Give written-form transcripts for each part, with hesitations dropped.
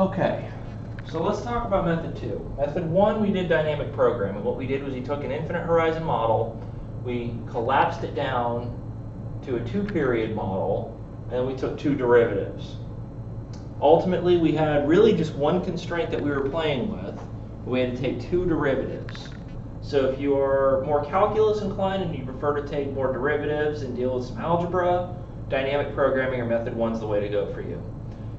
Okay, so let's talk about method 2. Method 1, we did dynamic programming. What we did was we took an infinite horizon model, we collapsed it down to a 2-period model, and we took 2 derivatives. Ultimately, we had really just one constraint that we were playing with. We had to take 2 derivatives. So if you are more calculus inclined and you prefer to take more derivatives and deal with some algebra, dynamic programming or method 1 is the way to go for you.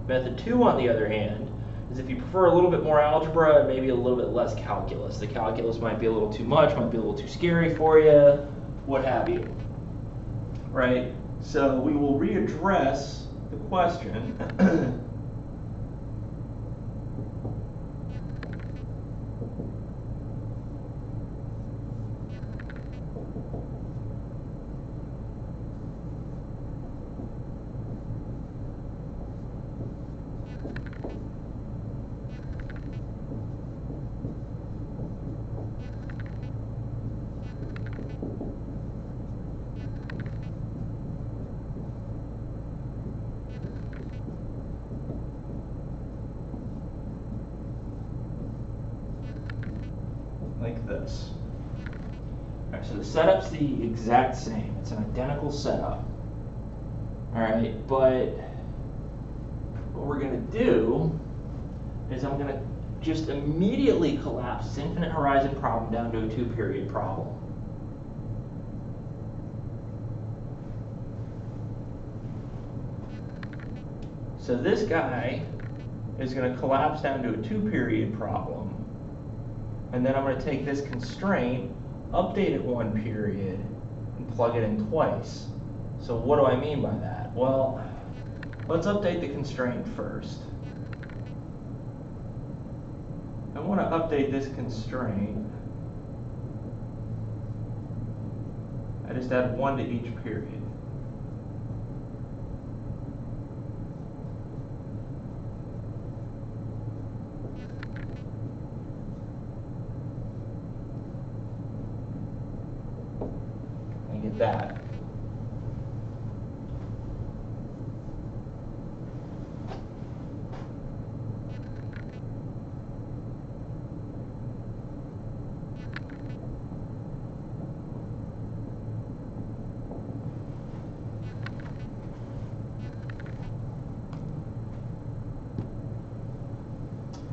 Method 2, on the other hand, is if you prefer a little bit more algebra and maybe a little bit less calculus. The calculus might be a little too much, might be a little too scary for you, what have you. Right? So we will readdress the question like this. All right, so the setup's the exact same. It's an identical setup. All right, but what we're going to do is I'm going to just immediately collapse this infinite horizon problem down to a 2-period problem. So this guy is going to collapse down to a 2-period problem. And then I'm going to take this constraint, update it 1 period, and plug it in twice. So what do I mean by that? Well, let's update the constraint first. I want to update this constraint. I just add 1 to each period. Get that.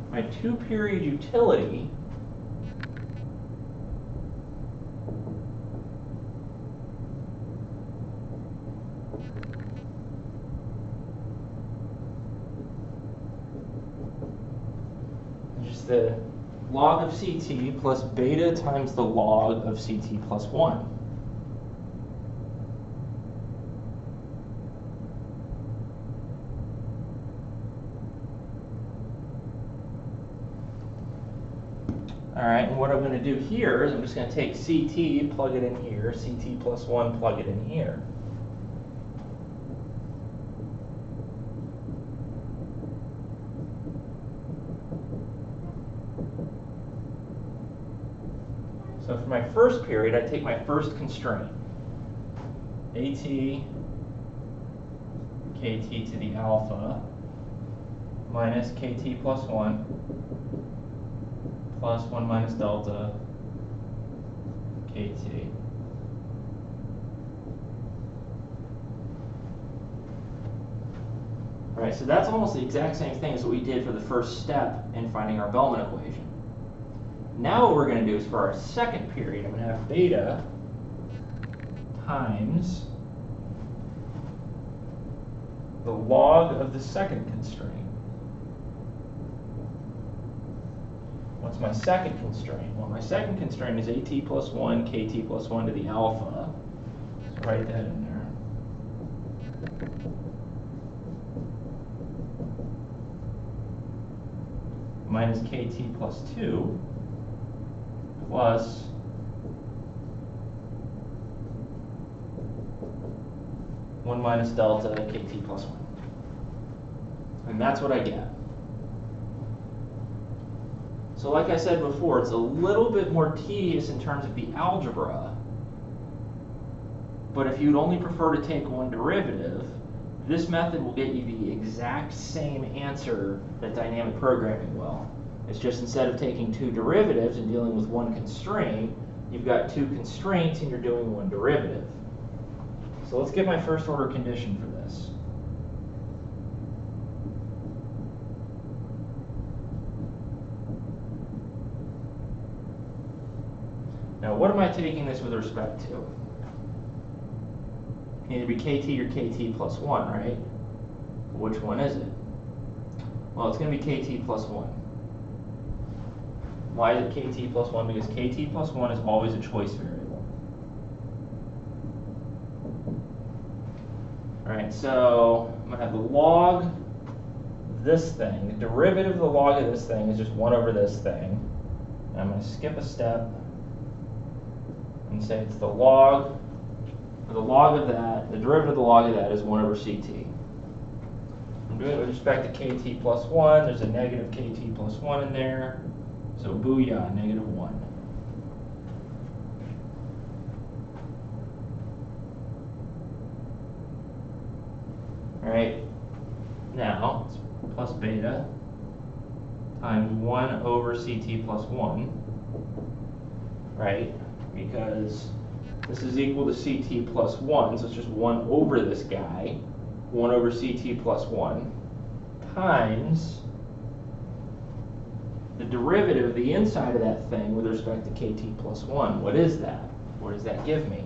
My 2-period utility the log of CT plus beta times the log of CT plus 1. All right, and what I'm going to do here is I'm just going to take CT, plug it in here, CT plus 1, plug it in here. So for my first period, I take my first constraint, AT KT to the alpha minus KT plus 1 plus 1 minus delta KT. All right, so that's almost the exact same thing as what we did for the first step in finding our Bellman equation. Now what we're going to do is for our second period, I'm going to have beta times the log of the second constraint. What's my second constraint? Well, my second constraint is AT plus 1, KT plus 1 to the alpha. So write that in there. Minus KT plus 2 plus one minus delta KT plus 1. And that's what I get. So like I said before, it's a little bit more tedious in terms of the algebra, but if you'd only prefer to take one derivative, This method will get you the exact same answer that dynamic programming will. It's just instead of taking two derivatives and dealing with one constraint, you've got two constraints and you're doing one derivative. So let's get my first order condition for this. Now, what am I taking this with respect to? Either be kt or kt plus 1, right? Which one is it? Well, it's going to be kt plus 1. Why is it kt plus 1? Because kt plus 1 is always a choice variable. Alright, so I'm going to have the log of this thing. The derivative of the log of this thing is just 1 over this thing. And I'm going to skip a step and say it's the log of that, the derivative of the log of that is 1 over ct. I'm doing it with respect to kt plus 1. There's a negative kt plus 1 in there. So booyah, negative 1. Alright, now it's plus beta times 1 over ct plus 1, right? Because this is equal to ct plus 1, so it's just 1 over this guy, 1 over ct plus 1, times the derivative of the inside of that thing with respect to kt plus 1. What is that? What does that give me?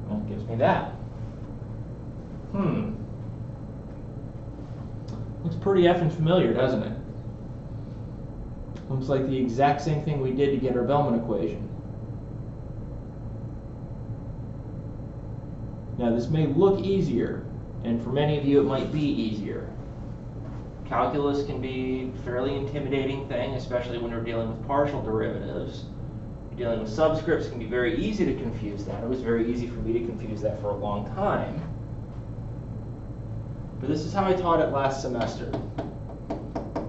Well, it gives me that. Looks pretty effing familiar, doesn't it? Looks like the exact same thing we did to get our Bellman equation. Now this may look easier, and for many of you it might be easier. Calculus can be a fairly intimidating thing, especially when you're dealing with partial derivatives. Dealing with subscripts can be very easy to confuse that. It was very easy for me to confuse that for a long time. But this is how I taught it last semester.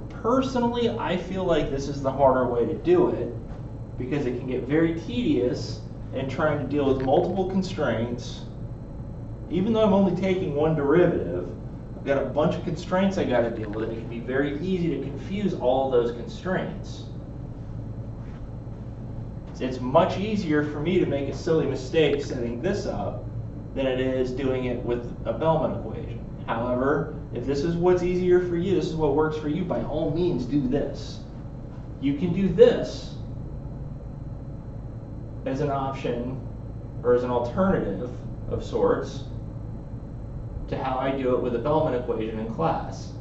Personally, I feel like this is the harder way to do it because it can get very tedious in trying to deal with multiple constraints. Even though I'm only taking one derivative, I've got a bunch of constraints I got to deal with, and it can be very easy to confuse all those constraints. It's much easier for me to make a silly mistake setting this up than it is doing it with a Bellman equation. However, if this is what's easier for you, this is what works for you, by all means do this. You can do this as an option or as an alternative of sorts to how I do it with a Bellman equation in class.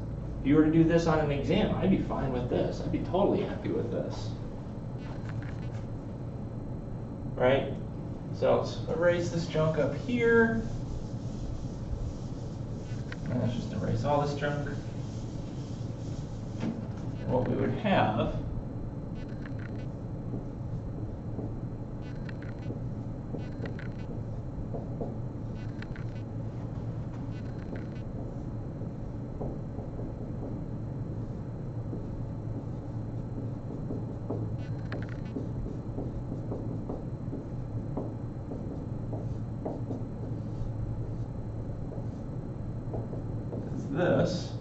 If you were to do this on an exam, I'd be fine with this. I'd be totally happy with this. Right? So let's erase this junk up here. And let's just erase all this junk. And what we would have this,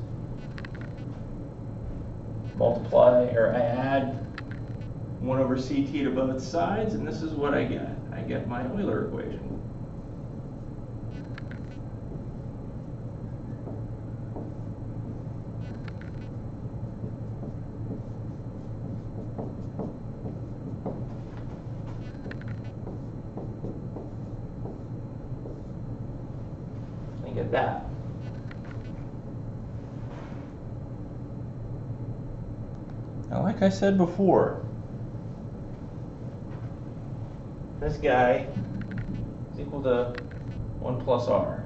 multiply, or I add 1 over ct to both sides, and this is what I get. I get my Euler equation. I get that. Now, like I said before, this guy is equal to 1 plus r.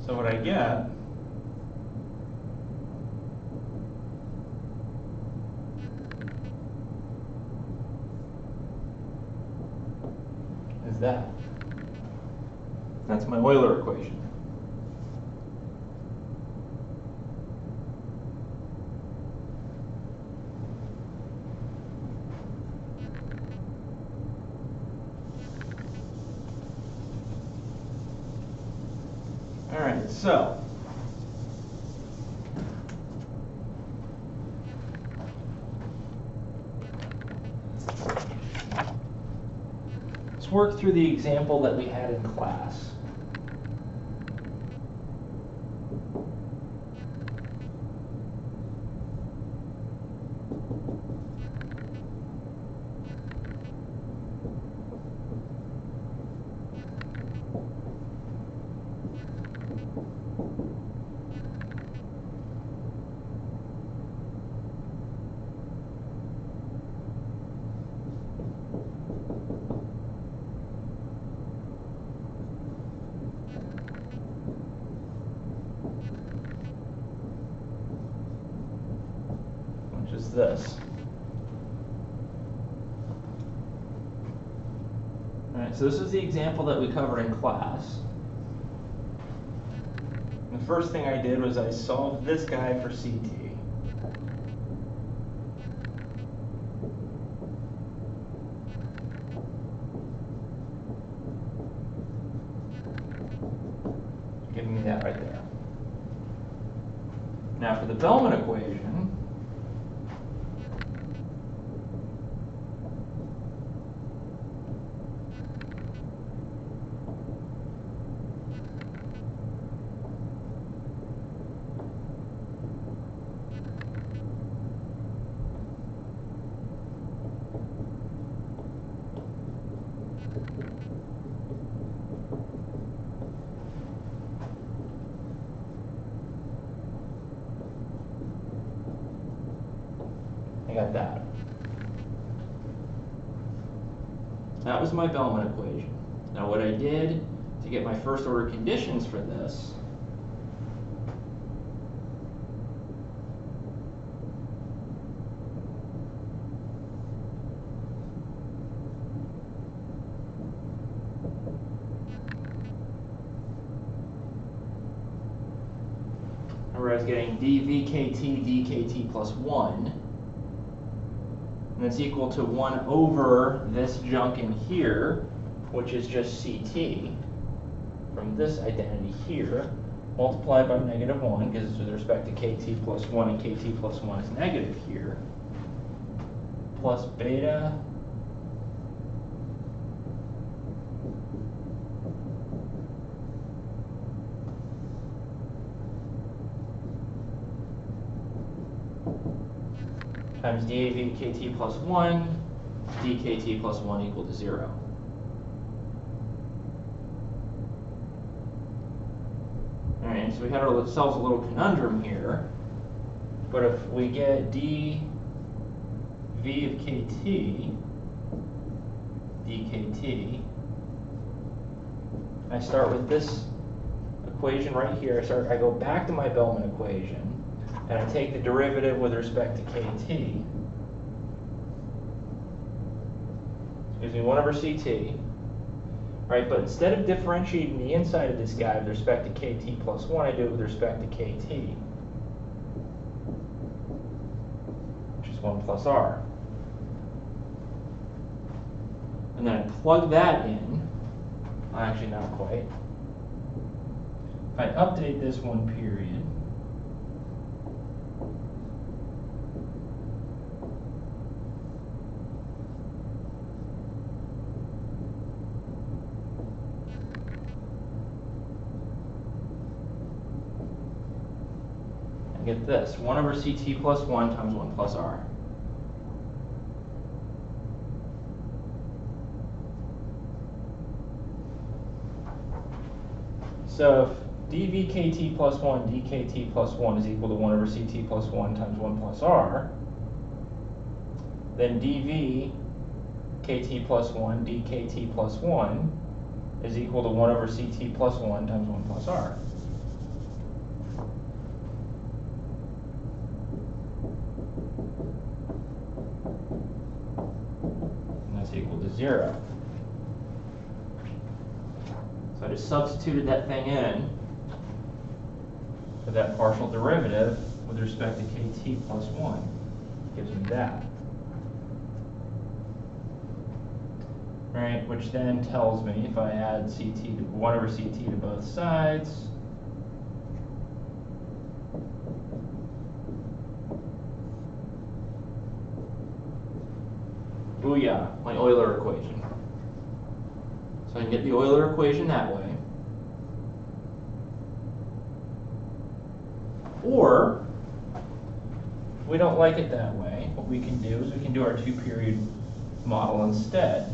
So what I get is that. That's my Euler equation. All right, so let's work through the example that we had in class. Which is this. All right, so this is the example that we covered in class. The first thing I did was I solved this guy for CT. Giving me that right there. Now for the Bellman equation, I got that. That was my Bellman equation. Now what I did to get my first order conditions for this remember I was getting dvkt dkt plus 1. And that's equal to 1 over this junk in here, which is just CT, from this identity here, multiplied by -1, because it's with respect to KT plus 1, and KT plus 1 is negative here, plus beta times dAV KT plus 1, dKT plus 1 equal to 0. All right, so we had ourselves a little conundrum here. But if we get dV of KT, dKT, I start with this equation right here. I go back to my Bellman equation, and I take the derivative with respect to KT. It gives me 1 over CT. Right, but instead of differentiating the inside of this guy with respect to KT plus 1, I do it with respect to KT, which is 1 plus R. And then I plug that in. Actually, not quite. If I update this one period, get this, 1 over CT plus 1 times 1 plus R. So if dVkt plus 1, dKt plus 1 is equal to 1 over CT plus 1 times 1 plus R, then dV kt plus 1, dKt plus 1 is equal to 1 over CT plus 1 times 1 plus R. Equal to 0. So I just substituted that thing in for that partial derivative with respect to kt plus 1. Gives me that. Right, which then tells me if I add 1 over ct to both sides, booyah, my Euler equation. So I can get the Euler equation that way. Or, if we don't like it that way, what we can do is we can do our two-period model instead.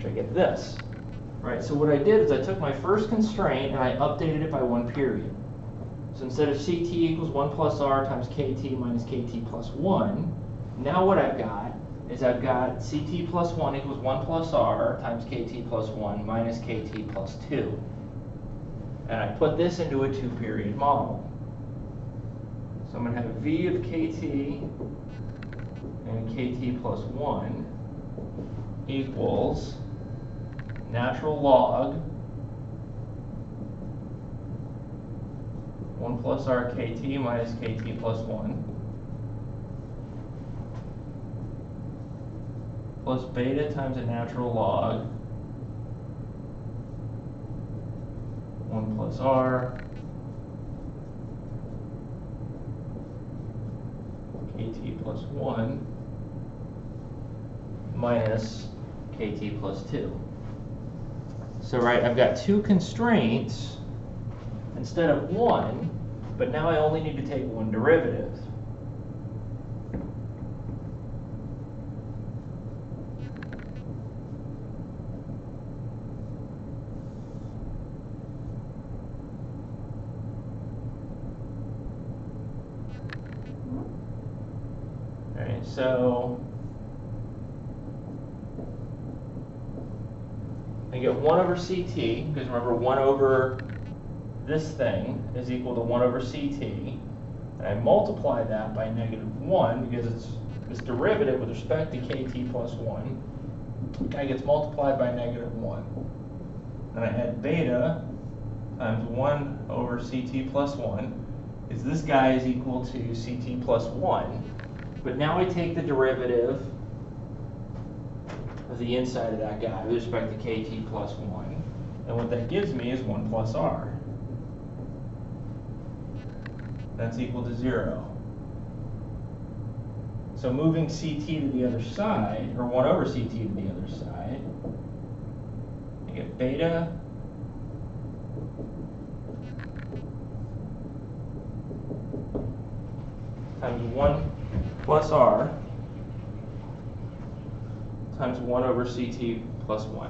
I get this, right? So what I did is I took my first constraint and I updated it by one period. So instead of ct equals 1 plus r times kt minus kt plus 1, now what I've got is I've got ct plus 1 equals 1 plus r times kt plus 1 minus kt plus 2. And I put this into a two-period model. So I'm going to have v of kt and kt plus 1 equals natural log 1 plus r kt minus kt plus 1 plus beta times a natural log 1 plus r kt plus 1 minus kt plus 2. So right, I've got two constraints instead of one, but now I only need to take one derivative. All right, so I get 1 over ct, because remember 1 over this thing is equal to 1 over ct, and I multiply that by -1 because it's this derivative with respect to kt plus 1. Guy gets multiplied by -1. And I add beta times 1 over ct plus 1, is this guy is equal to ct plus 1. But now I take the derivative of the inside of that guy with respect to kt plus 1. And what that gives me is 1 plus r. That's equal to 0. So moving ct to the other side, or 1 over ct to the other side, I get beta times 1 plus r times 1 over ct plus 1.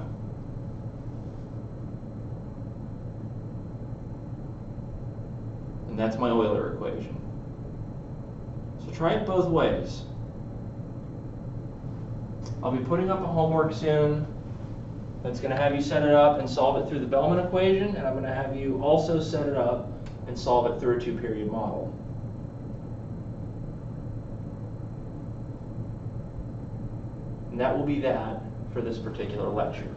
And that's my Euler equation. So try it both ways. I'll be putting up a homework soon that's going to have you set it up and solve it through the Bellman equation, and I'm going to have you also set it up and solve it through a two-period model. And that will be that for this particular lecture.